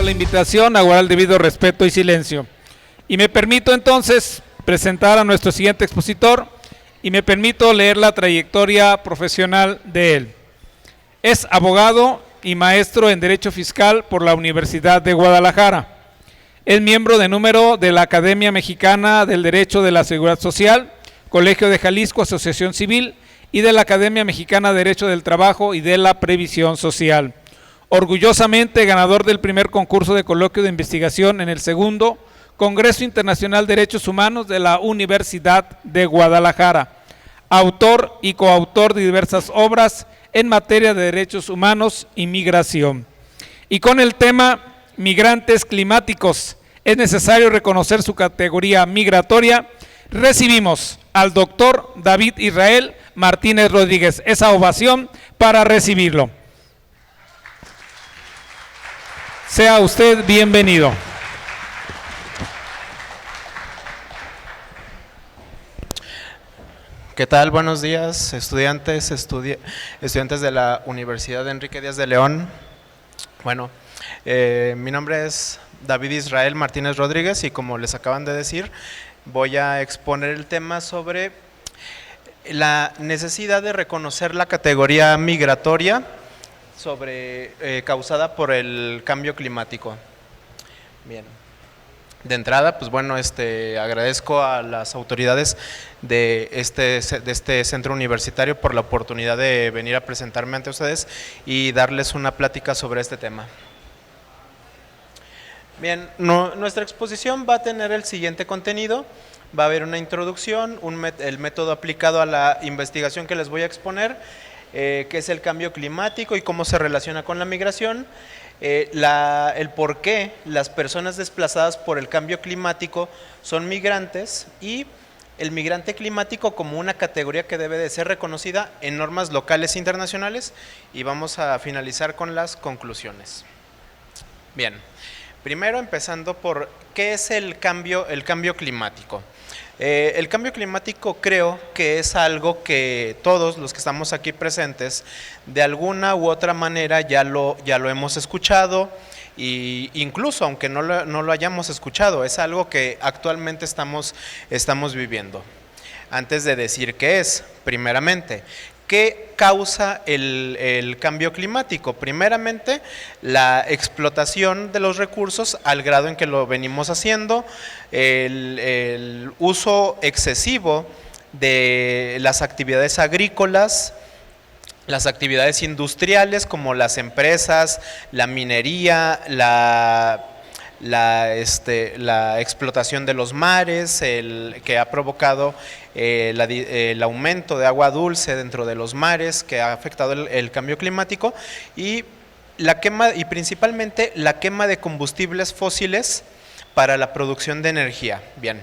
la invitación a guardar el debido respeto y silencio. Y me permito entonces presentar a nuestro siguiente expositor y me permito leer la trayectoria profesional de él. Es abogado y maestro en Derecho Fiscal por la Universidad de Guadalajara. Es miembro de número de la Academia Mexicana del Derecho de la Seguridad Social, Colegio de Jalisco, Asociación Civil, y de la Academia Mexicana de Derecho del Trabajo y de la Previsión Social. Orgullosamente ganador del primer concurso de coloquio de investigación en el segundo Congreso Internacional de Derechos Humanos de la Universidad de Guadalajara. Autor y coautor de diversas obras en materia de derechos humanos y migración. Y con el tema Migrantes climáticos, es necesario reconocer su categoría migratoria. Recibimos al doctor David Israel Martínez Rodríguez. Esa ovación para recibirlo. Sea usted bienvenido. ¿Qué tal? Buenos días, estudiantes de la Universidad de Enrique Díaz de León. Bueno, mi nombre es David Israel Martínez Rodríguez y como les acaban de decir, voy a exponer el tema sobre la necesidad de reconocer la categoría migratoria causada por el cambio climático. Bien. De entrada, pues bueno, agradezco a las autoridades de este centro universitario por la oportunidad de venir a presentarme ante ustedes y darles una plática sobre este tema. Bien, nuestra exposición va a tener el siguiente contenido. Va a haber una introducción, el método aplicado a la investigación que les voy a exponer, que es el cambio climático y cómo se relaciona con la migración. El por qué las personas desplazadas por el cambio climático son migrantes y el migrante climático como una categoría que debe de ser reconocida en normas locales e internacionales, y vamos a finalizar con las conclusiones. Bien, primero empezando por ¿qué es el cambio climático? El cambio climático creo que es algo que todos los que estamos aquí presentes de alguna u otra manera ya lo hemos escuchado, e incluso aunque no lo hayamos escuchado, es algo que actualmente estamos viviendo. Antes de decir qué es, primeramente, ¿qué causa el cambio climático? Primeramente, la explotación de los recursos al grado en que lo venimos haciendo, el uso excesivo de las actividades agrícolas, las actividades industriales como las empresas, la minería, la explotación de los mares, que ha provocado el aumento de agua dulce dentro de los mares, que ha afectado el cambio climático, y principalmente la quema de combustibles fósiles para la producción de energía. Bien,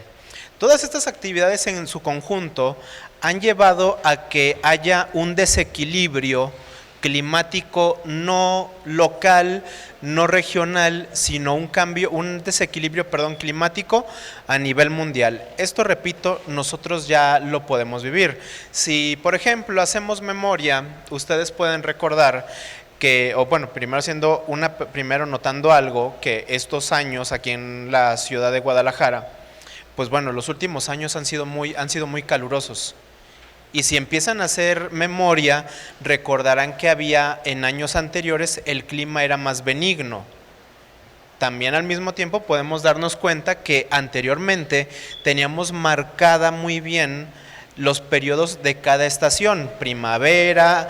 todas estas actividades en su conjunto han llevado a que haya un desequilibrio climático no local, no regional, sino un desequilibrio climático a nivel mundial. Esto, repito, nosotros ya lo podemos vivir. Si, por ejemplo, hacemos memoria, ustedes pueden recordar que, primero notando algo, que estos años aquí en la ciudad de Guadalajara, pues bueno, los últimos años han sido muy calurosos. Y si empiezan a hacer memoria, recordarán que en años anteriores el clima era más benigno. También al mismo tiempo podemos darnos cuenta que anteriormente teníamos marcada muy bien los periodos de cada estación: primavera,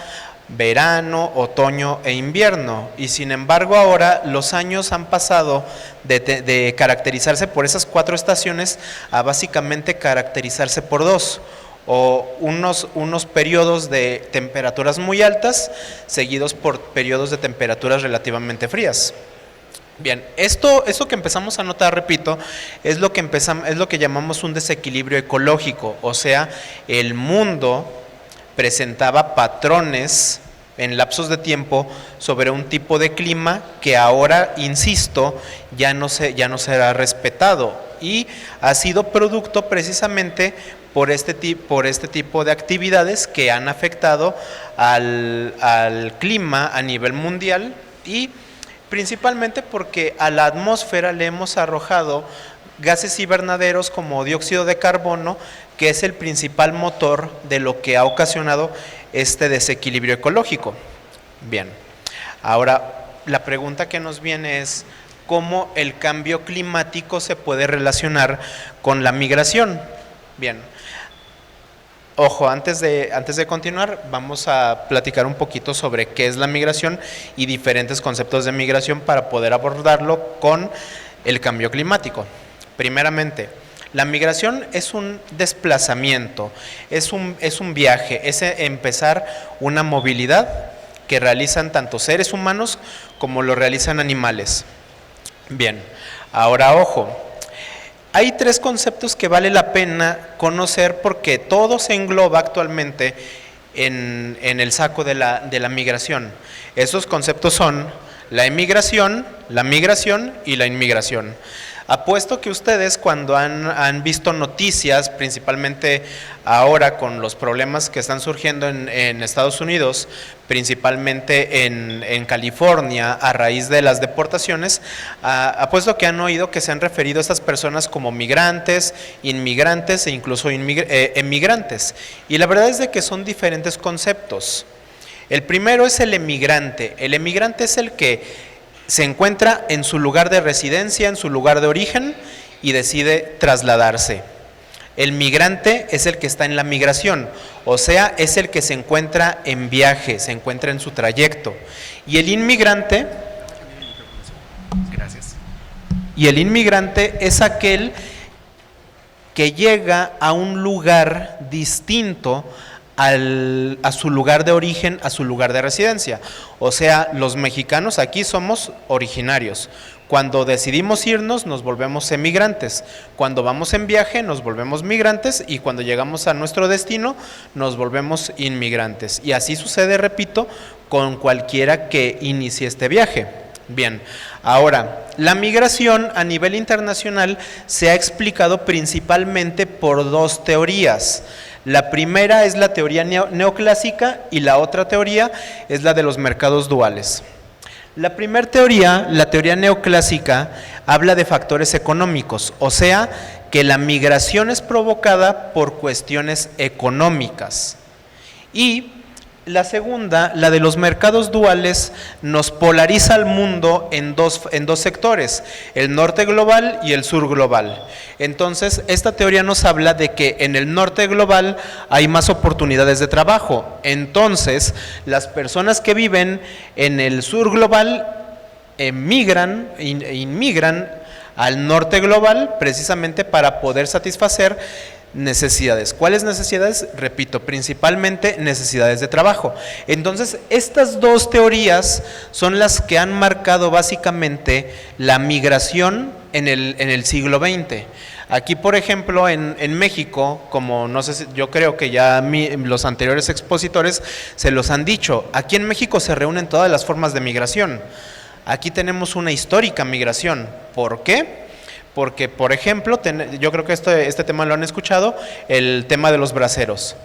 verano, otoño e invierno. Y sin embargo ahora los años han pasado de caracterizarse por esas 4 estaciones a básicamente caracterizarse por 2. O unos periodos de temperaturas muy altas seguidos por periodos de temperaturas relativamente frías. Bien, esto que empezamos a notar, repito, es lo que llamamos un desequilibrio ecológico. O sea, el mundo presentaba patrones en lapsos de tiempo sobre un tipo de clima que ahora, insisto, ya no será respetado, y ha sido producto precisamente por este tipo de actividades que han afectado al clima a nivel mundial, y Principalmente porque a la atmósfera le hemos arrojado gases invernaderos como dióxido de carbono, que es el principal motor de lo que ha ocasionado este desequilibrio ecológico. Bien, ahora la pregunta que nos viene es cómo el cambio climático se puede relacionar con la migración. Bien, ojo, antes de continuar, vamos a platicar un poquito sobre qué es la migración y diferentes conceptos de migración para poder abordarlo con el cambio climático. Primeramente, la migración es un desplazamiento, es un viaje, es empezar una movilidad que realizan tanto seres humanos como lo realizan animales. Bien, ahora ojo. Hay tres conceptos que vale la pena conocer porque todo se engloba actualmente en el saco de la migración. Esos conceptos son la emigración, la migración y la inmigración. Apuesto que ustedes cuando han visto noticias, principalmente ahora con los problemas que están surgiendo en Estados Unidos, principalmente en California a raíz de las deportaciones, apuesto que han oído que se han referido a estas personas como migrantes, inmigrantes e incluso emigrantes. Y la verdad es de que son diferentes conceptos. El primero es el emigrante. El emigrante es el que se encuentra en su lugar de residencia, en su lugar de origen y decide trasladarse. El migrante es el que está en la migración, o sea, es el que se encuentra en viaje, se encuentra en su trayecto. Y el inmigrante, es aquel que llega a un lugar distinto a su lugar de origen, a su lugar de residencia. O sea, los mexicanos aquí somos originarios. Cuando decidimos irnos, nos volvemos emigrantes. Cuando vamos en viaje, nos volvemos migrantes. Y cuando llegamos a nuestro destino, nos volvemos inmigrantes. Y así sucede, repito, con cualquiera que inicie este viaje. Bien, ahora, la migración a nivel internacional se ha explicado principalmente por dos teorías. La primera es la teoría neoclásica y la otra teoría es la de los mercados duales. La primera teoría, la teoría neoclásica, habla de factores económicos, o sea, que la migración es provocada por cuestiones económicas. Y la segunda, la de los mercados duales, nos polariza al mundo en dos sectores, el norte global y el sur global. Entonces, esta teoría nos habla de que en el norte global hay más oportunidades de trabajo. Entonces, las personas que viven en el sur global inmigran al norte global precisamente para poder satisfacer necesidades. ¿Cuáles necesidades? Repito, principalmente necesidades de trabajo. Entonces, estas dos teorías son las que han marcado básicamente la migración en el siglo XX. Aquí, por ejemplo, en México, como no sé, yo creo que ya los anteriores expositores se los han dicho, aquí en México se reúnen todas las formas de migración. Aquí tenemos una histórica migración. ¿Por qué? Porque, por ejemplo, yo creo que este tema lo han escuchado, el tema de los braceros.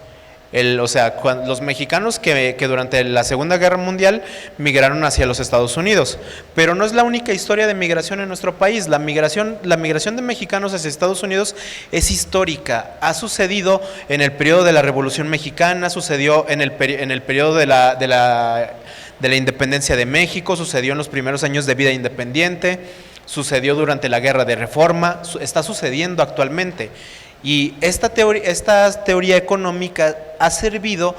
Los mexicanos que durante la Segunda Guerra Mundial migraron hacia los Estados Unidos. Pero no es la única historia de migración en nuestro país. La migración de mexicanos hacia Estados Unidos es histórica. Ha sucedido en el periodo de la Revolución Mexicana, sucedió en el periodo de la independencia de México, sucedió en los primeros años de vida independiente, sucedió durante la Guerra de Reforma, está sucediendo actualmente. Y esta teoría económica ha servido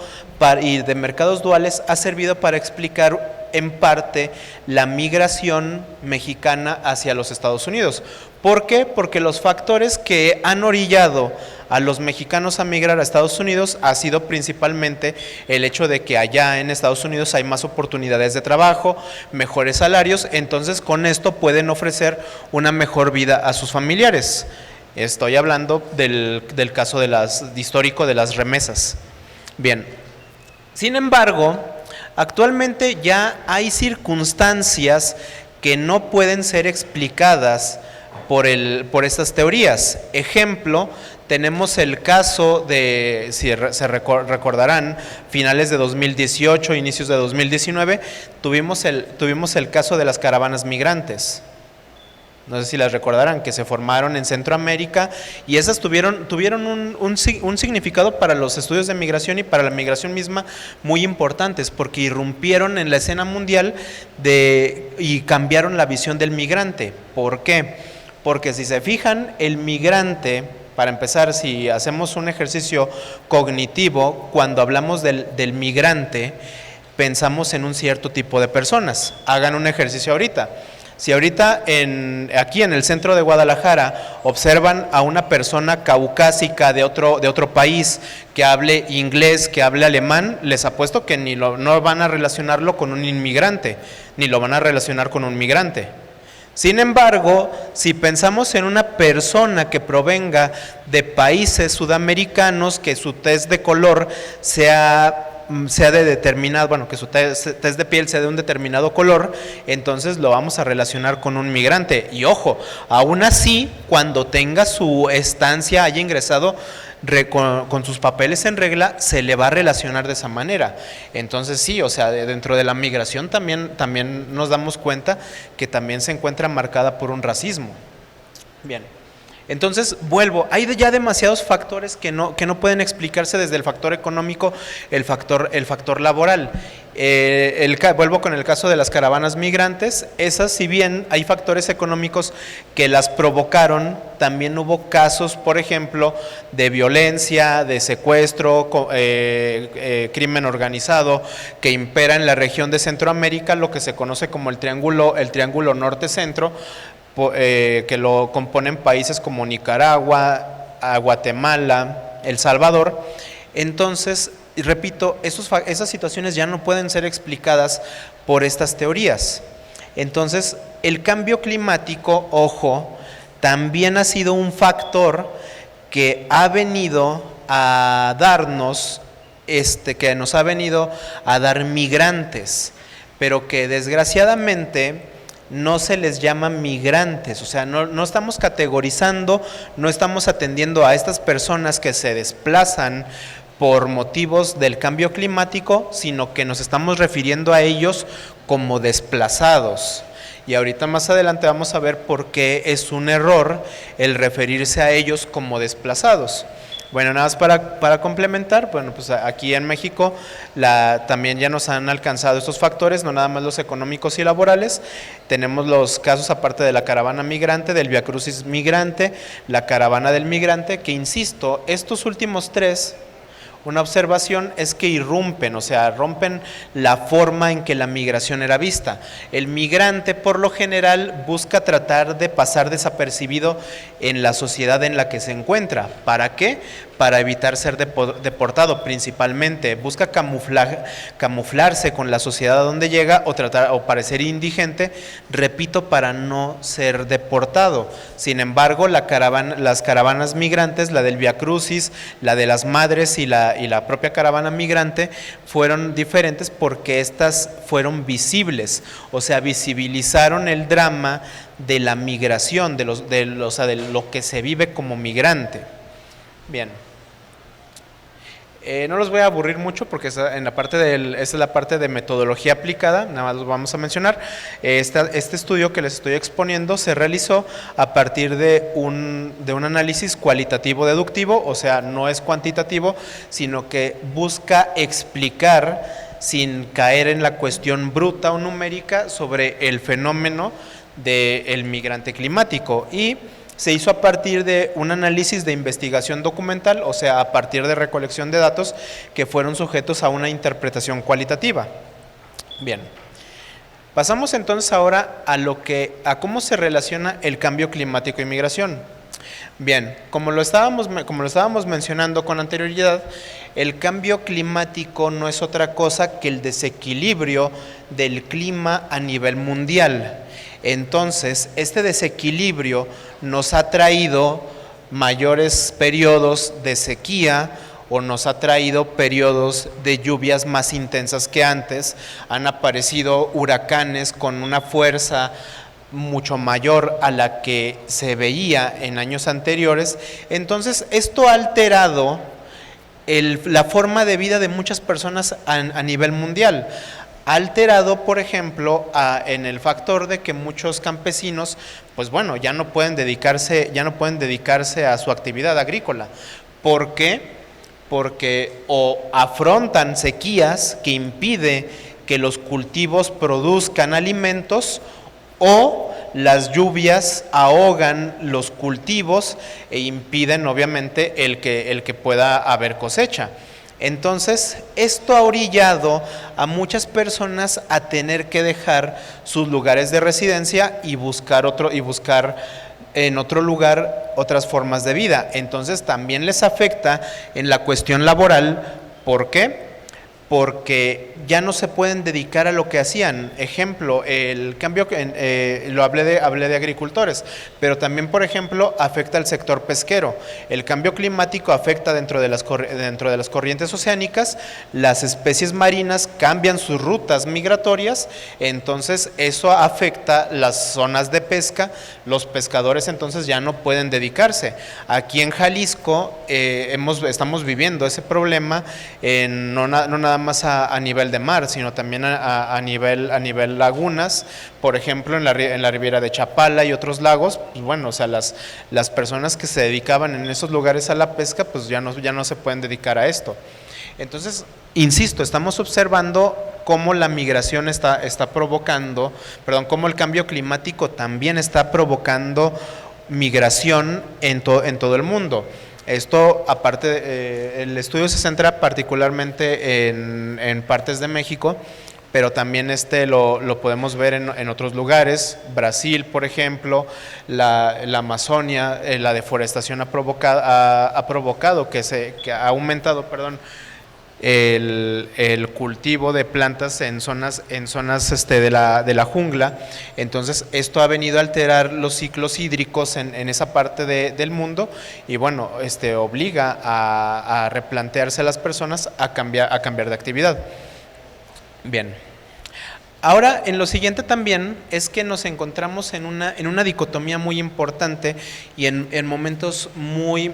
y de mercados duales ha servido para explicar en parte la migración mexicana hacia los Estados Unidos. ¿Por qué? Porque los factores que han orillado a los mexicanos a migrar a Estados Unidos ha sido principalmente el hecho de que allá en Estados Unidos hay más oportunidades de trabajo, mejores salarios, entonces con esto pueden ofrecer una mejor vida a sus familiares. Estoy hablando del caso histórico de las remesas. Bien, sin embargo, actualmente ya hay circunstancias que no pueden ser explicadas por estas teorías. Ejemplo, tenemos el caso de, si se recordarán, finales de 2018, inicios de 2019, tuvimos el caso de las caravanas migrantes. No sé si las recordarán, que se formaron en Centroamérica y esas tuvieron un significado para los estudios de migración y para la migración misma muy importantes, porque irrumpieron en la escena mundial y cambiaron la visión del migrante. ¿Por qué? Porque si se fijan, el migrante, para empezar, si hacemos un ejercicio cognitivo, cuando hablamos del migrante, pensamos en un cierto tipo de personas. Hagan un ejercicio ahorita. Si ahorita aquí en el centro de Guadalajara observan a una persona caucásica de otro país que hable inglés, que hable alemán, les apuesto que no van a relacionarlo con un inmigrante, ni lo van a relacionar con un migrante. Sin embargo, si pensamos en una persona que provenga de países sudamericanos, que su tez de color sea de determinado, bueno, que su tez de piel sea de un determinado color, entonces lo vamos a relacionar con un migrante. Y ojo, aún así, cuando tenga su estancia, haya ingresado con sus papeles en regla, se le va a relacionar de esa manera. Entonces sí, o sea, dentro de la migración también nos damos cuenta que también se encuentra marcada por un racismo. Bien. Entonces, vuelvo, hay ya demasiados factores que no pueden explicarse desde el factor económico, el factor laboral. Vuelvo con el caso de las caravanas migrantes. Esas, si bien hay factores económicos que las provocaron, también hubo casos, por ejemplo, de violencia, de secuestro, crimen organizado, que impera en la región de Centroamérica, lo que se conoce como el triángulo norte-centro, que lo componen países como Nicaragua, Guatemala, El Salvador. Entonces, repito, esas situaciones ya no pueden ser explicadas por estas teorías. Entonces, el cambio climático, ojo, también ha sido un factor que ha venido a darnos, que nos ha venido a dar migrantes, pero que desgraciadamente no se les llama migrantes. O sea, no estamos categorizando, no estamos atendiendo a estas personas que se desplazan por motivos del cambio climático, sino que nos estamos refiriendo a ellos como desplazados. Y ahorita más adelante vamos a ver por qué es un error el referirse a ellos como desplazados. Bueno, nada más para complementar, bueno, pues aquí en México también ya nos han alcanzado estos factores, no nada más los económicos y laborales. Tenemos los casos, aparte de la caravana migrante, del Vía Crucis migrante, la caravana del migrante, que insisto, estos últimos tres, una observación es que irrumpen, o sea, rompen la forma en que la migración era vista. El migrante, por lo general, busca tratar de pasar desapercibido en la sociedad en la que se encuentra. ¿Para qué? Para evitar ser deportado principalmente. Busca camuflarse con la sociedad a donde llega o parecer indigente, repito, para no ser deportado. Sin embargo, las caravanas migrantes, la del Vía Crucis, la de las Madres y la propia caravana migrante, fueron diferentes porque estas fueron visibles, o sea, visibilizaron el drama de la migración, de lo que se vive como migrante. Bien. No los voy a aburrir mucho porque esa es la parte de metodología aplicada, nada más los vamos a mencionar. Este estudio que les estoy exponiendo se realizó a partir de un análisis cualitativo deductivo, o sea, no es cuantitativo, sino que busca explicar, sin caer en la cuestión bruta o numérica, sobre el fenómeno del migrante climático, y se hizo a partir de un análisis de investigación documental, o sea, a partir de recolección de datos que fueron sujetos a una interpretación cualitativa. Bien, pasamos entonces ahora a cómo se relaciona el cambio climático y migración. Bien, como lo estábamos mencionando con anterioridad, el cambio climático no es otra cosa que el desequilibrio del clima a nivel mundial. Entonces, este desequilibrio nos ha traído mayores periodos de sequía o nos ha traído periodos de lluvias más intensas que antes. Han aparecido huracanes con una fuerza mucho mayor a la que se veía en años anteriores. Entonces, esto ha alterado la forma de vida de muchas personas a nivel mundial. Ha alterado, por ejemplo, en el factor de que muchos campesinos, pues bueno, ya no pueden dedicarse a su actividad agrícola. ¿Por qué? Porque o afrontan sequías que impide que los cultivos produzcan alimentos, o las lluvias ahogan los cultivos e impiden obviamente el que pueda haber cosecha. Entonces, esto ha orillado a muchas personas a tener que dejar sus lugares de residencia y buscar en otro lugar otras formas de vida. Entonces, también les afecta en la cuestión laboral. ¿Por qué? Porque ya no se pueden dedicar a lo que hacían. Ejemplo, el cambio, hablé de agricultores, pero también, por ejemplo, afecta al sector pesquero. El cambio climático afecta dentro de las corrientes oceánicas, las especies marinas cambian sus rutas migratorias, entonces eso afecta las zonas de pesca, los pescadores entonces ya no pueden dedicarse. Aquí en Jalisco estamos viviendo ese problema, no nada más a nivel de mar, sino también a nivel lagunas. Por ejemplo, en la Riviera de Chapala y otros lagos, pues bueno, o sea, las personas que se dedicaban en esos lugares a la pesca, pues ya no se pueden dedicar a esto. Entonces, insisto, estamos observando cómo la migración está provocando, cómo el cambio climático también está provocando migración en todo el mundo. Esto, aparte, el estudio se centra particularmente en partes de México, pero también lo podemos ver en otros lugares. Brasil, por ejemplo, la Amazonia, la deforestación ha provocado que ha aumentado, el cultivo de plantas en zonas de la jungla. Entonces, esto ha venido a alterar los ciclos hídricos en esa parte del mundo, y bueno, obliga a replantearse a las personas a cambiar de actividad. Bien. Ahora, en lo siguiente también es que nos encontramos en una dicotomía muy importante y en momentos muy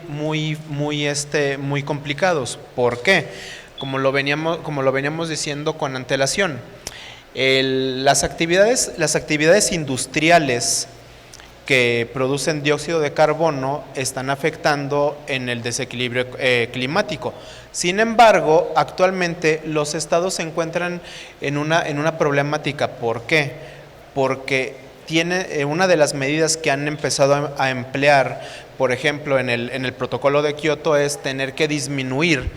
complicados. ¿Por qué? Como lo veníamos diciendo con antelación, las actividades industriales que producen dióxido de carbono están afectando en el desequilibrio climático. Sin embargo, actualmente los estados se encuentran en una problemática. ¿Por qué? Porque una de las medidas que han empezado a emplear, por ejemplo, en el protocolo de Kioto, es tener que disminuir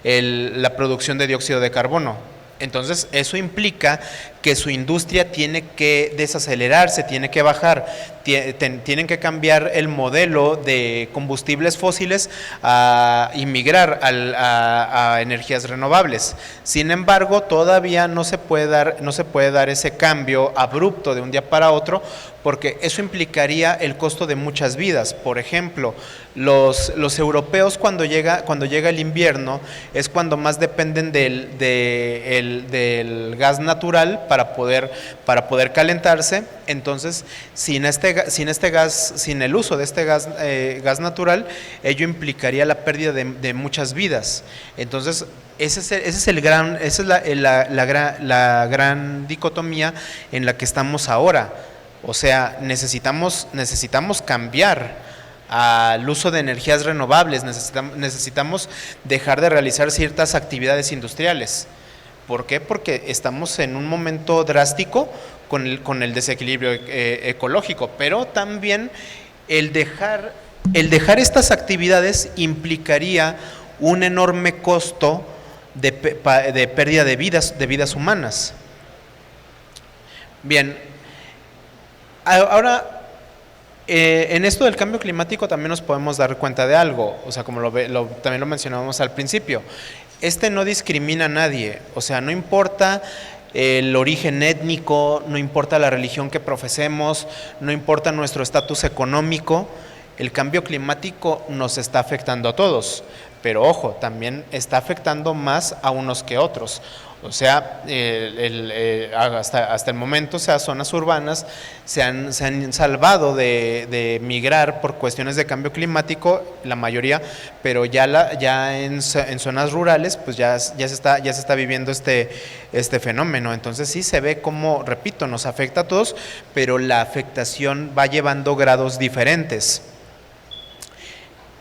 la producción de dióxido de carbono. Entonces, eso implica que su industria tiene que desacelerarse, tiene que bajar, tienen que cambiar el modelo de combustibles fósiles y migrar a energías renovables. Sin embargo, todavía no se puede dar ese cambio abrupto de un día para otro, porque eso implicaría el costo de muchas vidas. Por ejemplo, los europeos cuando llega el invierno es cuando más dependen del gas natural para poder calentarse. Entonces, sin el uso de este gas natural, ello implicaría la pérdida de muchas vidas. Entonces, esa es la gran dicotomía en la que estamos ahora. O sea, necesitamos cambiar al uso de energías renovables, necesitamos dejar de realizar ciertas actividades industriales. ¿Por qué? Porque estamos en un momento drástico con el desequilibrio ecológico, pero también el dejar estas actividades implicaría un enorme costo de pérdida de vidas humanas. Bien. Ahora, en esto del cambio climático también nos podemos dar cuenta de algo, o sea, como también lo mencionábamos al principio, no discrimina a nadie, o sea, no importa el origen étnico, no importa la religión que profesemos, no importa nuestro estatus económico, el cambio climático nos está afectando a todos, pero ojo, también está afectando más a unos que otros. O sea, hasta el momento, o sea, zonas urbanas se han salvado de migrar por cuestiones de cambio climático, la mayoría, pero ya en zonas rurales, pues ya se está viviendo este fenómeno. Entonces sí se ve como, repito, nos afecta a todos, pero la afectación va llevando grados diferentes.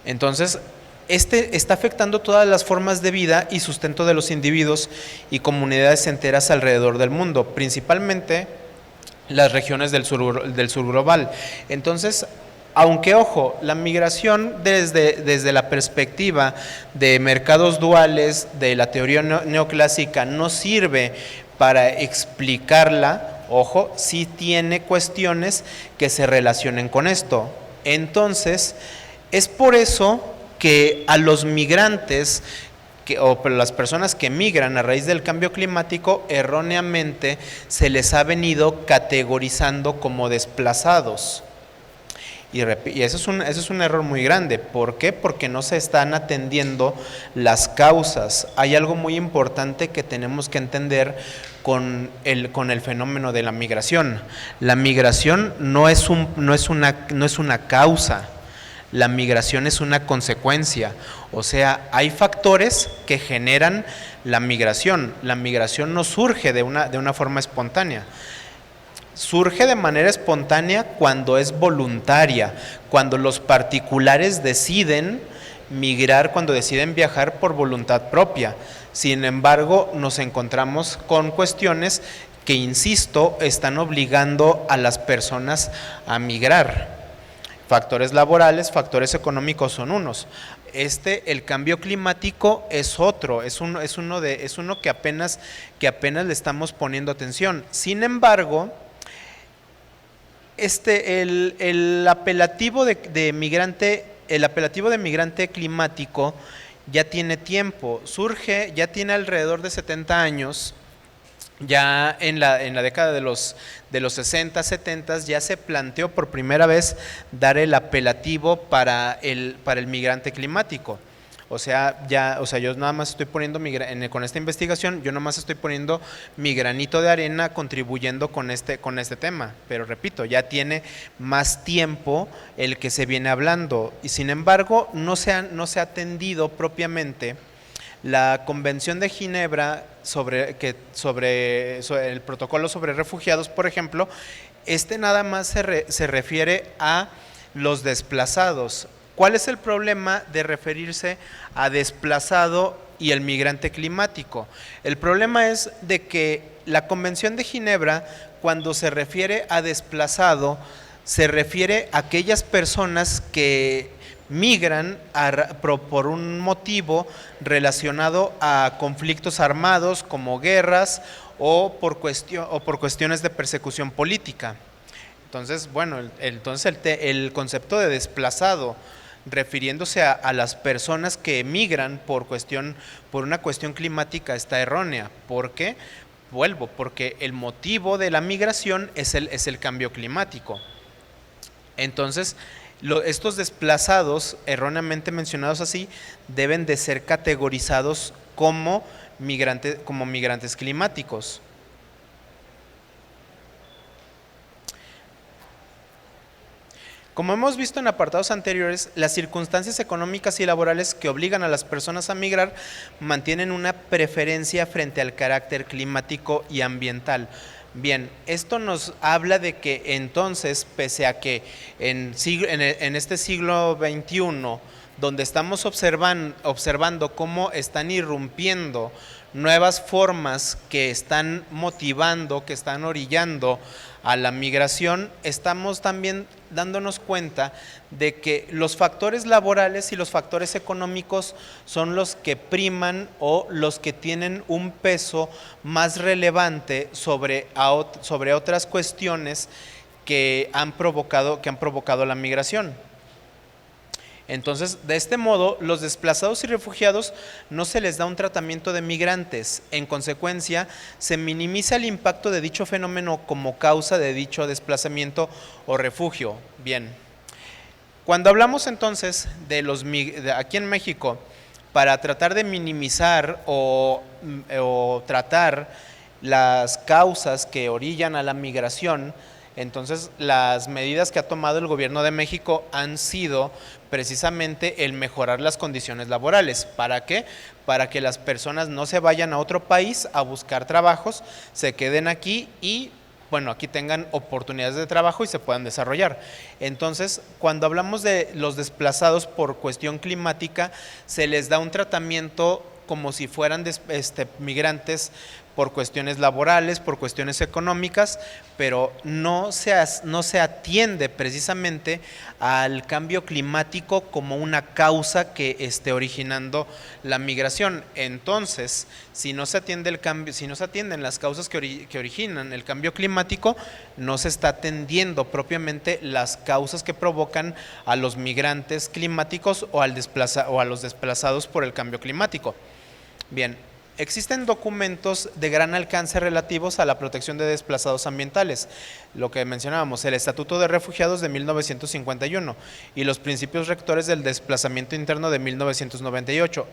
Entonces, está afectando todas las formas de vida y sustento de los individuos y comunidades enteras alrededor del mundo, principalmente las regiones del sur global. Entonces, aunque, ojo, la migración desde la perspectiva de mercados duales, de la teoría neoclásica, no sirve para explicarla, ojo, sí tiene cuestiones que se relacionen con esto. Entonces, es por eso que a los migrantes o las personas que migran a raíz del cambio climático, erróneamente se les ha venido categorizando como desplazados. Y eso es un error muy grande. ¿Por qué? Porque no se están atendiendo las causas. Hay algo muy importante que tenemos que entender con el fenómeno de la migración. La migración no es una causa. La migración es una consecuencia, o sea, hay factores que generan la migración. La migración no surge de una forma espontánea. Surge de manera espontánea cuando es voluntaria, cuando los particulares deciden migrar, cuando deciden viajar por voluntad propia. Sin embargo, nos encontramos con cuestiones que, insisto, están obligando a las personas a migrar. Factores laborales, factores económicos son unos. El cambio climático es otro, es uno que apenas le estamos poniendo atención. Sin embargo, el apelativo de migrante climático ya tiene tiempo, ya tiene alrededor de 70 años. Ya en la década de los 60, 70 ya se planteó por primera vez dar el apelativo para el migrante climático. O sea, yo nada más estoy poniendo con esta investigación, yo nada más estoy poniendo mi granito de arena contribuyendo con este tema. Pero repito, ya tiene más tiempo el que se viene hablando. Y sin embargo, no se ha atendido propiamente la Convención de Ginebra sobre el protocolo sobre refugiados, por ejemplo. Nada más se refiere a los desplazados. ¿Cuál es el problema de referirse a desplazado y el migrante climático? El problema es de que la Convención de Ginebra, cuando se refiere a desplazado, se refiere a aquellas personas que migran por un motivo relacionado a conflictos armados como guerras o por cuestiones de persecución política. Entonces, bueno, el concepto de desplazado, refiriéndose a las personas que emigran por una cuestión climática, está errónea. ¿Por qué? Porque el motivo de la migración es el cambio climático. Entonces, estos desplazados, erróneamente mencionados así, deben de ser categorizados como migrantes climáticos. Como hemos visto en apartados anteriores, las circunstancias económicas y laborales que obligan a las personas a migrar mantienen una preferencia frente al carácter climático y ambiental. Bien, esto nos habla de que entonces, pese a que en este siglo XXI, donde estamos observando cómo están irrumpiendo nuevas formas que están motivando, que están orillando a la migración, estamos también dándonos cuenta de que los factores laborales y los factores económicos son los que priman o los que tienen un peso más relevante sobre otras cuestiones que han provocado la migración. Entonces, de este modo, los desplazados y refugiados no se les da un tratamiento de migrantes. En consecuencia, se minimiza el impacto de dicho fenómeno como causa de dicho desplazamiento o refugio. Bien, cuando hablamos entonces aquí en México, para tratar de minimizar o tratar las causas que orillan a la migración. Entonces, las medidas que ha tomado el gobierno de México han sido precisamente el mejorar las condiciones laborales. ¿Para qué? Para que las personas no se vayan a otro país a buscar trabajos, se queden aquí y bueno, aquí tengan oportunidades de trabajo y se puedan desarrollar. Entonces, cuando hablamos de los desplazados por cuestión climática, se les da un tratamiento como si fueran migrantes por cuestiones laborales, por cuestiones económicas, pero no se atiende precisamente al cambio climático como una causa que esté originando la migración. Entonces, si no se atiende el cambio, si no se atienden las causas que originan el cambio climático, no se está atendiendo propiamente las causas que provocan a los migrantes climáticos o a los desplazados por el cambio climático. Bien, existen documentos de gran alcance relativos a la protección de desplazados ambientales, lo que mencionábamos, el Estatuto de Refugiados de 1951 y los Principios Rectores del Desplazamiento Interno de 1998.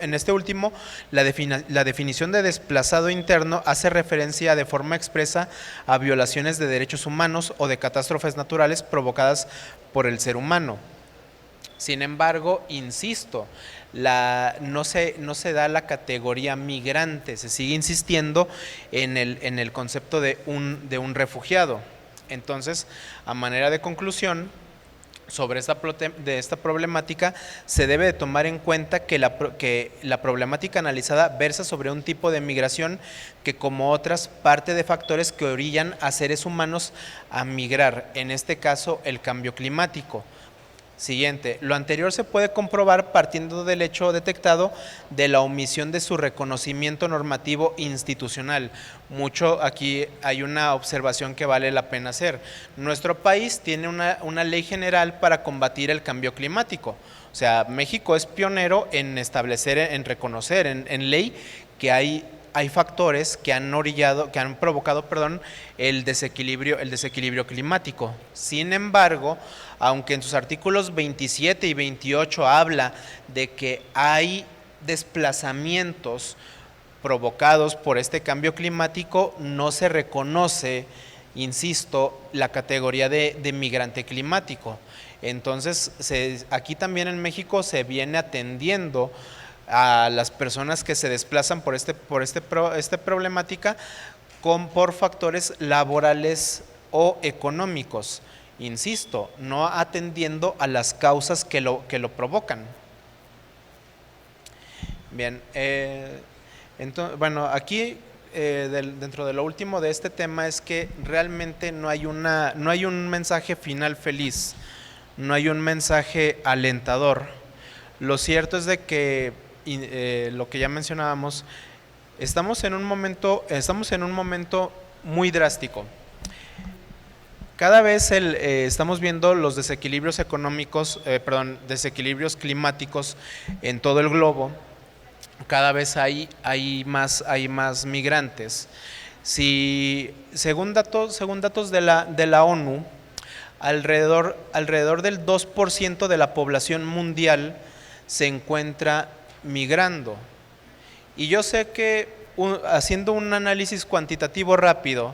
En este último, la definición de desplazado interno hace referencia de forma expresa a violaciones de derechos humanos o de catástrofes naturales provocadas por el ser humano. Sin embargo, insisto, no se da la categoría migrante, se sigue insistiendo en el concepto de un refugiado. Entonces, a manera de conclusión, sobre esta problemática, se debe de tomar en cuenta que la problemática analizada versa sobre un tipo de migración que, como otras, parte de factores que orillan a seres humanos a migrar, en este caso el cambio climático. Siguiente, lo anterior se puede comprobar partiendo del hecho detectado de la omisión de su reconocimiento normativo institucional. Aquí hay una observación que vale la pena hacer. Nuestro país tiene una ley general para combatir el cambio climático. O sea, México es pionero en establecer, en reconocer en ley que hay factores que han provocado el desequilibrio climático. Sin embargo, aunque en sus artículos 27 y 28 habla de que hay desplazamientos provocados por este cambio climático, no se reconoce, insisto, la categoría de migrante climático. Entonces, aquí también en México se viene atendiendo a las personas que se desplazan por esta problemática por factores laborales o económicos. Insisto, no atendiendo a las causas que lo provocan. Bien, entonces, bueno, aquí dentro de lo último de este tema es que realmente no hay un mensaje final feliz, no hay un mensaje alentador. Lo cierto es de que lo que ya mencionábamos, estamos en un momento muy drástico. Cada vez estamos viendo los desequilibrios desequilibrios climáticos en todo el globo. Cada vez hay más migrantes. Según datos de la ONU, alrededor del 2% de la población mundial se encuentra migrando. Y yo sé que haciendo un análisis cuantitativo rápido,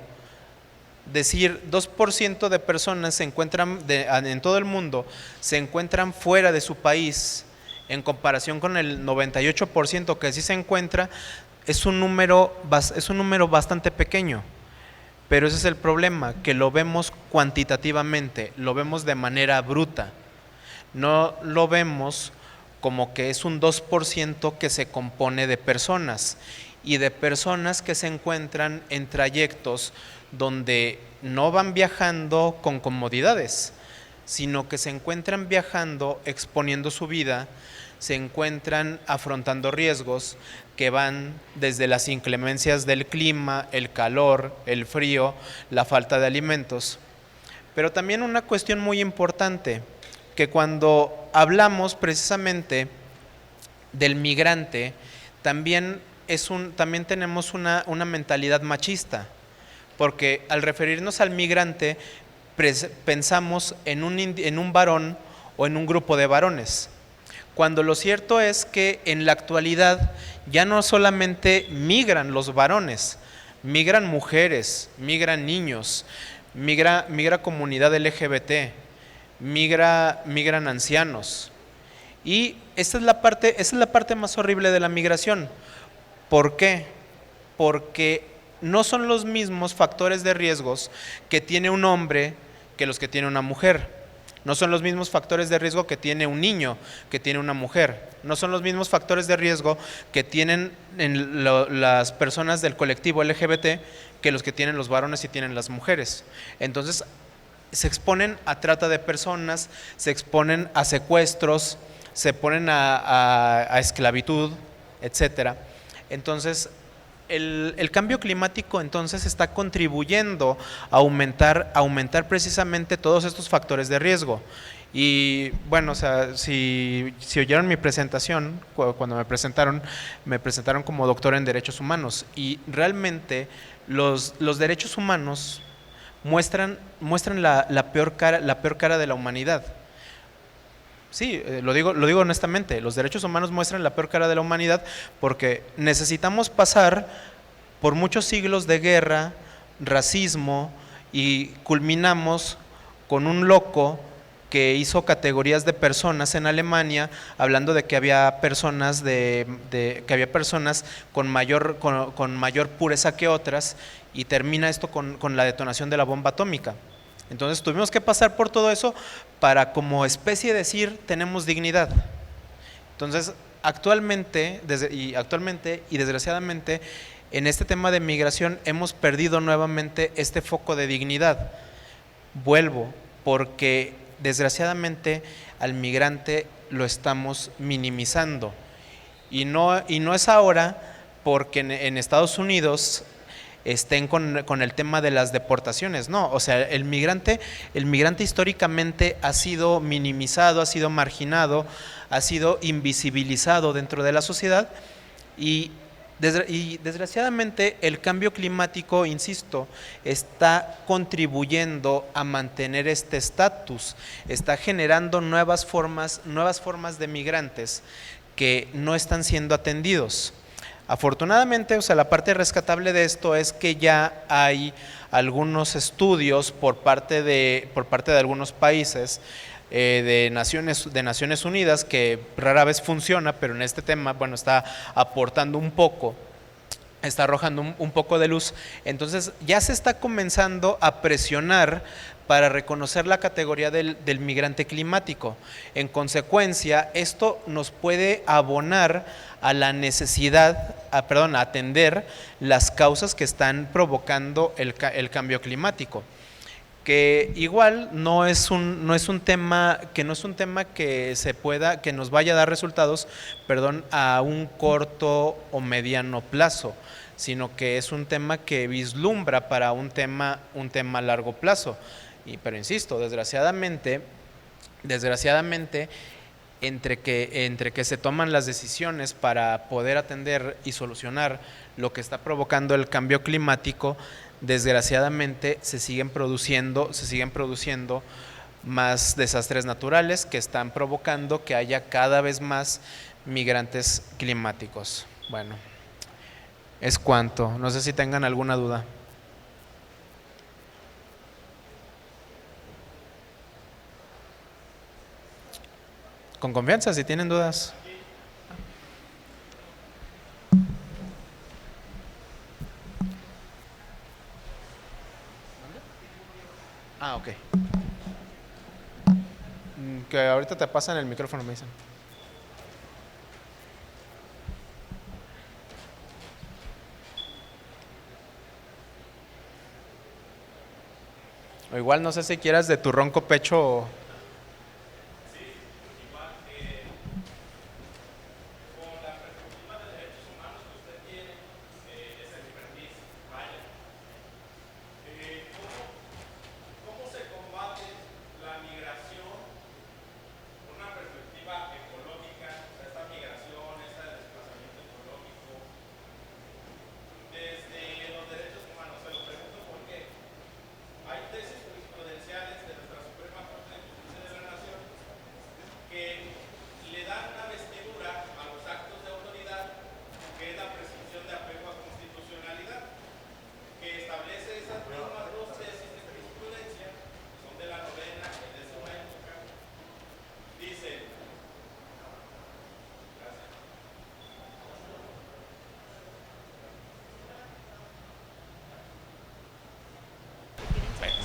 decir 2% de personas se encuentran en todo el mundo se encuentran fuera de su país en comparación con el 98% que sí se encuentra, es un número bastante pequeño. Pero ese es el problema, que lo vemos cuantitativamente, lo vemos de manera bruta. No lo vemos como que es un 2% que se compone de personas y de personas que se encuentran en trayectos donde no van viajando con comodidades, sino que se encuentran viajando, exponiendo su vida, se encuentran afrontando riesgos que van desde las inclemencias del clima, el calor, el frío, la falta de alimentos. Pero también una cuestión muy importante, que cuando hablamos precisamente del migrante, también tenemos una mentalidad machista, porque al referirnos al migrante pensamos en un varón o en un grupo de varones, cuando lo cierto es que en la actualidad ya no solamente migran los varones, migran mujeres, migran niños, migra comunidad LGBT, migran ancianos. Y esa es la parte más horrible de la migración. ¿Por qué? Porque no son los mismos factores de riesgos que tiene un hombre que los que tiene una mujer. No son los mismos factores de riesgo que tiene un niño, que tiene una mujer. No son los mismos factores de riesgo que tienen las personas del colectivo LGBT que los que tienen los varones y tienen las mujeres. Entonces, se exponen a trata de personas, se exponen a secuestros, se ponen a esclavitud, etcétera. Entonces, el cambio climático entonces está contribuyendo a aumentar precisamente todos estos factores de riesgo. Y bueno, o sea, si oyeron mi presentación, cuando me presentaron como doctor en Derechos Humanos. Y realmente los derechos humanos muestran la peor cara de la humanidad. Sí, lo digo honestamente, los derechos humanos muestran la peor cara de la humanidad porque necesitamos pasar por muchos siglos de guerra, racismo y culminamos con un loco que hizo categorías de personas en Alemania, hablando de que había personas con mayor pureza que otras, y termina esto con la detonación de la bomba atómica. Entonces tuvimos que pasar por todo eso para, como especie, decir tenemos dignidad. Entonces actualmente y desgraciadamente en este tema de migración hemos perdido nuevamente este foco de dignidad. Vuelvo, porque desgraciadamente al migrante lo estamos minimizando, y no es ahora porque en Estados Unidos estén con el tema de las deportaciones, no, o sea, el migrante históricamente ha sido minimizado, ha sido marginado, ha sido invisibilizado dentro de la sociedad, y desgraciadamente el cambio climático, insisto, está contribuyendo a mantener este estatus, está generando nuevas formas de migrantes que no están siendo atendidos. Afortunadamente, o sea, la parte rescatable de esto es que ya hay algunos estudios por parte de algunos países, de Naciones Unidas, que rara vez funciona, pero en este tema, bueno, está aportando un poco, está arrojando un poco de luz. Entonces ya se está comenzando a presionar para reconocer la categoría del migrante climático. En consecuencia, esto nos puede abonar a la necesidad, a atender las causas que están provocando el cambio climático, que igual no es un tema que nos vaya a dar resultados, a un corto o mediano plazo, sino que es un tema que vislumbra para un tema a largo plazo. Pero insisto, desgraciadamente, entre que se toman las decisiones para poder atender y solucionar lo que está provocando el cambio climático, desgraciadamente se siguen produciendo más desastres naturales que están provocando que haya cada vez más migrantes climáticos. Bueno, es cuanto. No sé si tengan alguna duda. Con confianza, si tienen dudas. Ok. Que ahorita te pasan el micrófono, me dicen. O igual no sé si quieras de tu ronco pecho.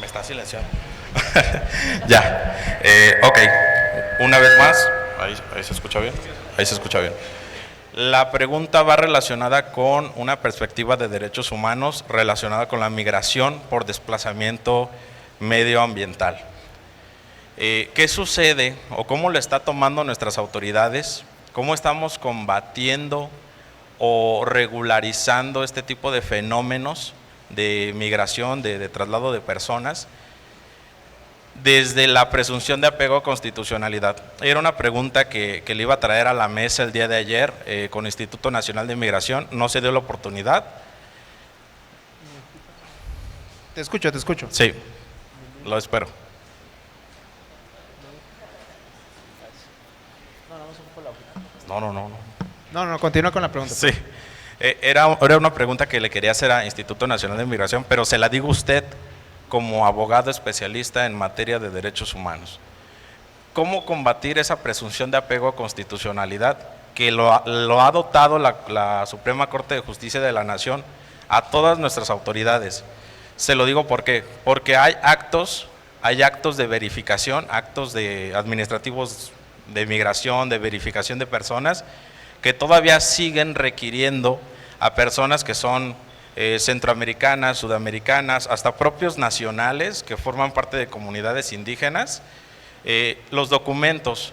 Me está silenciando. Ya. Ok. Una vez más. Ahí se escucha bien. Ahí se escucha bien. La pregunta va relacionada con una perspectiva de derechos humanos relacionada con la migración por desplazamiento medioambiental. ¿Qué sucede o cómo lo está tomando nuestras autoridades? ¿Cómo estamos combatiendo o regularizando este tipo de fenómenos de migración, de traslado de personas, desde la presunción de apego a constitucionalidad? Era una pregunta que le iba a traer a la mesa el día de ayer con Instituto Nacional de Migración, no se dio la oportunidad. Te escucho. Sí, lo espero. No, continúa con la pregunta. Sí, era una pregunta que le quería hacer a Instituto Nacional de Migración, pero se la digo a usted como abogado especialista en materia de derechos humanos. ¿Cómo combatir esa presunción de apego a constitucionalidad que lo ha dotado la Suprema Corte de Justicia de la Nación a todas nuestras autoridades? Se lo digo porque hay actos de verificación, actos administrativos de migración, de verificación de personas, que todavía siguen requiriendo a personas que son centroamericanas, sudamericanas, hasta propios nacionales que forman parte de comunidades indígenas, los documentos.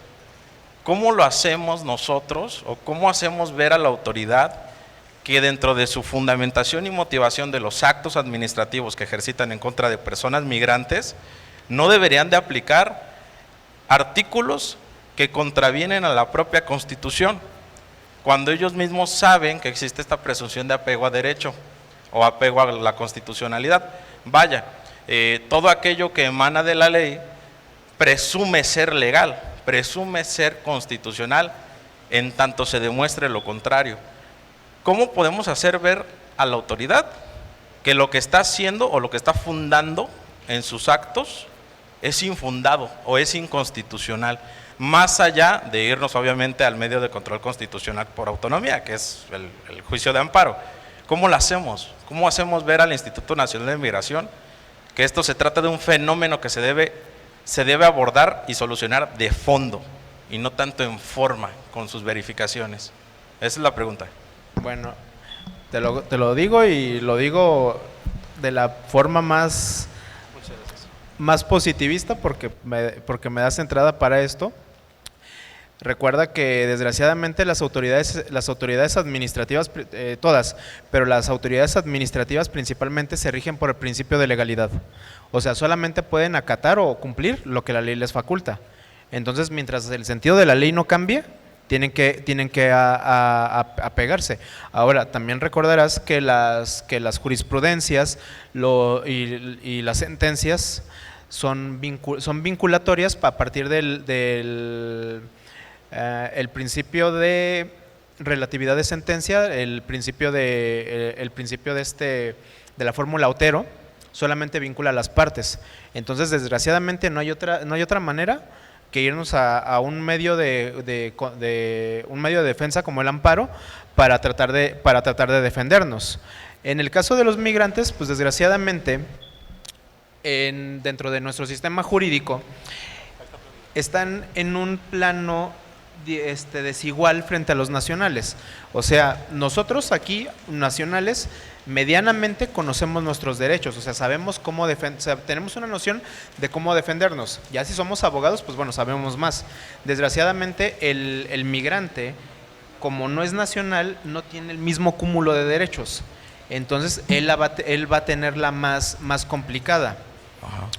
¿Cómo lo hacemos nosotros o cómo hacemos ver a la autoridad que dentro de su fundamentación y motivación de los actos administrativos que ejercitan en contra de personas migrantes no deberían de aplicar artículos que contravienen a la propia Constitución, cuando ellos mismos saben que existe esta presunción de apego a derecho o apego a la constitucionalidad? Vaya, todo aquello que emana de la ley presume ser legal, presume ser constitucional, en tanto se demuestre lo contrario. ¿Cómo podemos hacer ver a la autoridad que lo que está haciendo o lo que está fundando en sus actos es infundado o es inconstitucional? Más allá de irnos obviamente al medio de control constitucional por autonomía, que es el juicio de amparo. ¿Cómo lo hacemos? ¿Cómo hacemos ver al Instituto Nacional de Migración que esto se trata de un fenómeno que se debe abordar y solucionar de fondo y no tanto en forma con sus verificaciones? Esa es la pregunta. Bueno, te lo digo y lo digo de la forma más positivista porque me das entrada para esto. Recuerda que desgraciadamente las autoridades administrativas, todas, pero las autoridades administrativas principalmente se rigen por el principio de legalidad. O sea, solamente pueden acatar o cumplir lo que la ley les faculta. Entonces, mientras el sentido de la ley no cambie, tienen que apegarse. Ahora, también recordarás que las jurisprudencias y las sentencias son vinculatorias a partir del principio de relatividad de sentencia, el principio de la fórmula Otero, solamente vincula a las partes. Entonces, desgraciadamente no hay otra manera que irnos a un medio de defensa como el amparo para tratar de defendernos. En el caso de los migrantes, pues desgraciadamente dentro de nuestro sistema jurídico están en un plano desigual frente a los nacionales. O sea, nosotros aquí, nacionales, medianamente conocemos nuestros derechos, o sea, sabemos cómo tenemos una noción de cómo defendernos. Ya si somos abogados, pues bueno, sabemos más. Desgraciadamente, el migrante, como no es nacional, no tiene el mismo cúmulo de derechos. Entonces, él va a tenerla más complicada.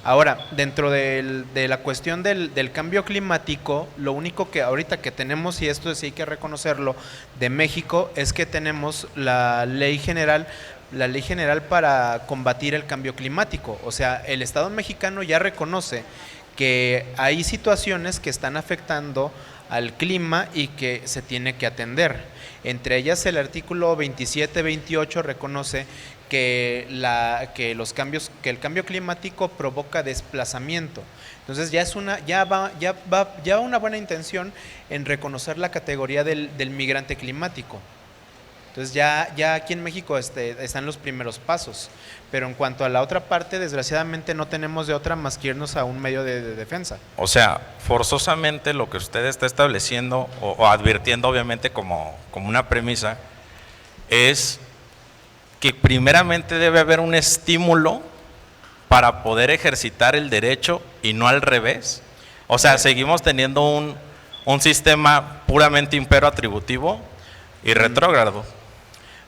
Ahora, dentro de la cuestión del cambio climático, lo único que ahorita que tenemos, y esto sí hay que reconocerlo, de México, es que tenemos la ley general para combatir el cambio climático. O sea, el Estado mexicano ya reconoce que hay situaciones que están afectando al clima y que se tiene que atender. Entre ellas, el artículo 27-28 reconoce que el cambio climático provoca desplazamiento. Entonces ya va una buena intención en reconocer la categoría del migrante climático. Entonces ya aquí en México están los primeros pasos, pero en cuanto a la otra parte, desgraciadamente no tenemos de otra más que irnos a un medio de defensa. O sea, forzosamente lo que usted está estableciendo o advirtiendo obviamente como una premisa es que primeramente debe haber un estímulo para poder ejercitar el derecho y no al revés. O sea, seguimos teniendo un sistema puramente impero atributivo y retrógrado.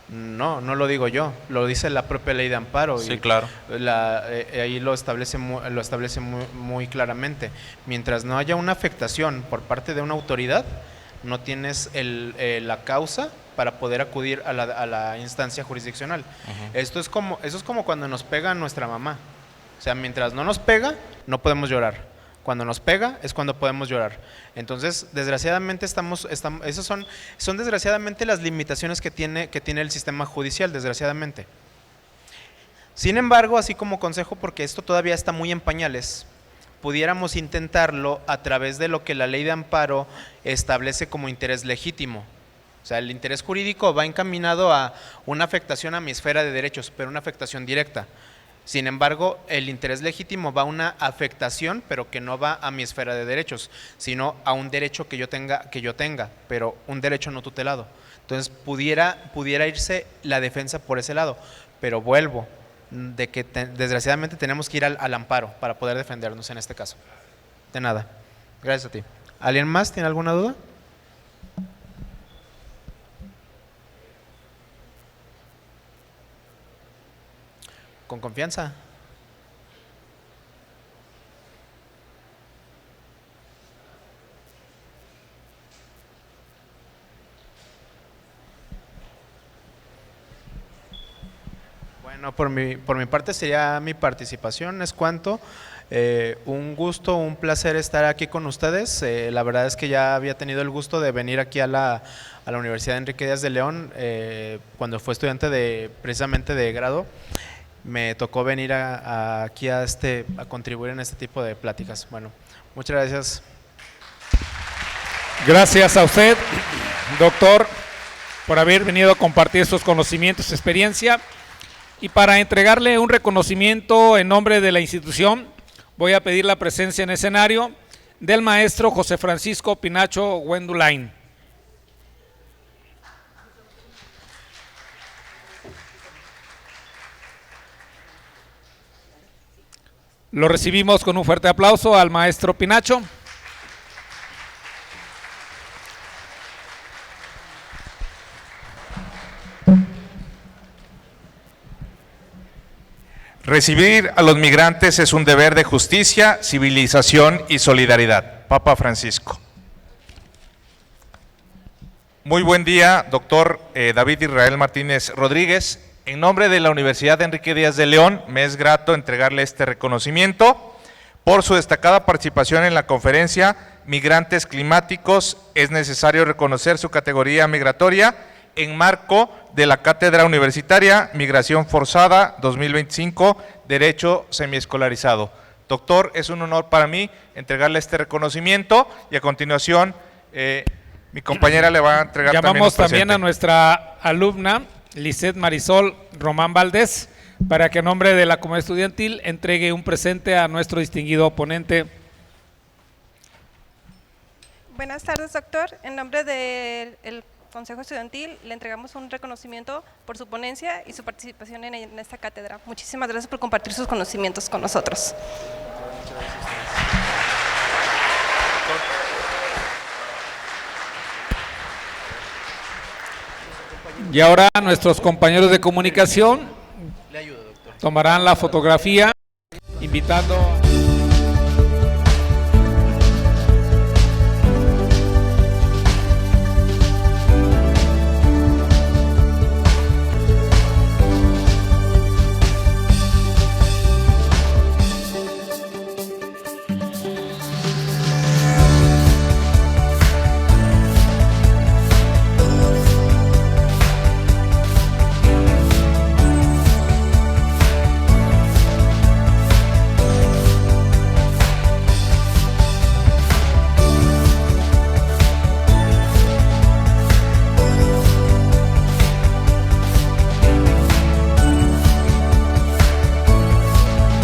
No lo digo yo, lo dice la propia ley de amparo. Sí, claro. Ahí lo establece muy claramente. Mientras no haya una afectación por parte de una autoridad, no tienes la causa para poder acudir a la instancia jurisdiccional. Eso es como cuando nos pega nuestra mamá. O sea, mientras no nos pega, no podemos llorar. Cuando nos pega es cuando podemos llorar. Entonces, desgraciadamente esas son desgraciadamente las limitaciones que tiene el sistema judicial, desgraciadamente. Sin embargo, así como consejo, porque esto todavía está muy en pañales, pudiéramos intentarlo a través de lo que la ley de amparo establece como interés legítimo. O sea, el interés jurídico va encaminado a una afectación a mi esfera de derechos, pero una afectación directa. Sin embargo, el interés legítimo va a una afectación, pero que no va a mi esfera de derechos, sino a un derecho que yo tenga, pero un derecho no tutelado. Entonces, pudiera irse la defensa por ese lado, pero vuelvo, de que desgraciadamente tenemos que ir al amparo para poder defendernos en este caso. De nada. Gracias a ti. ¿Alguien más tiene alguna duda? Con confianza. Bueno, por mi parte sería mi participación, es cuanto. Un gusto, un placer estar aquí con ustedes. La verdad es que ya había tenido el gusto de venir aquí a la Universidad Enrique Díaz de León cuando fue estudiante precisamente de grado. Me tocó venir aquí a contribuir en este tipo de pláticas. Bueno, muchas gracias. Gracias a usted, doctor, por haber venido a compartir sus conocimientos, su experiencia. Y para entregarle un reconocimiento en nombre de la institución, voy a pedir la presencia en escenario del maestro José Francisco Pinacho Wendulain. Lo recibimos con un fuerte aplauso al maestro Pinacho. Recibir a los migrantes es un deber de justicia, civilización y solidaridad. Papa Francisco. Muy buen día, doctor David Israel Martínez Rodríguez. En nombre de la Universidad Enrique Díaz de León, me es grato entregarle este reconocimiento por su destacada participación en la conferencia Migrantes Climáticos. Es necesario reconocer su categoría migratoria en marco de la Cátedra Universitaria Migración Forzada 2025, Derecho Semiescolarizado. Doctor, es un honor para mí entregarle este reconocimiento y a continuación mi compañera le va a entregar Llamamos también a nuestra alumna Lisette Marisol Román Valdés para que en nombre de la comunidad estudiantil entregue un presente a nuestro distinguido ponente. Buenas tardes, doctor. En nombre del Consejo Estudiantil le entregamos un reconocimiento por su ponencia y su participación en esta cátedra. Muchísimas gracias por compartir sus conocimientos con nosotros. Y ahora nuestros compañeros de comunicación tomarán la fotografía invitando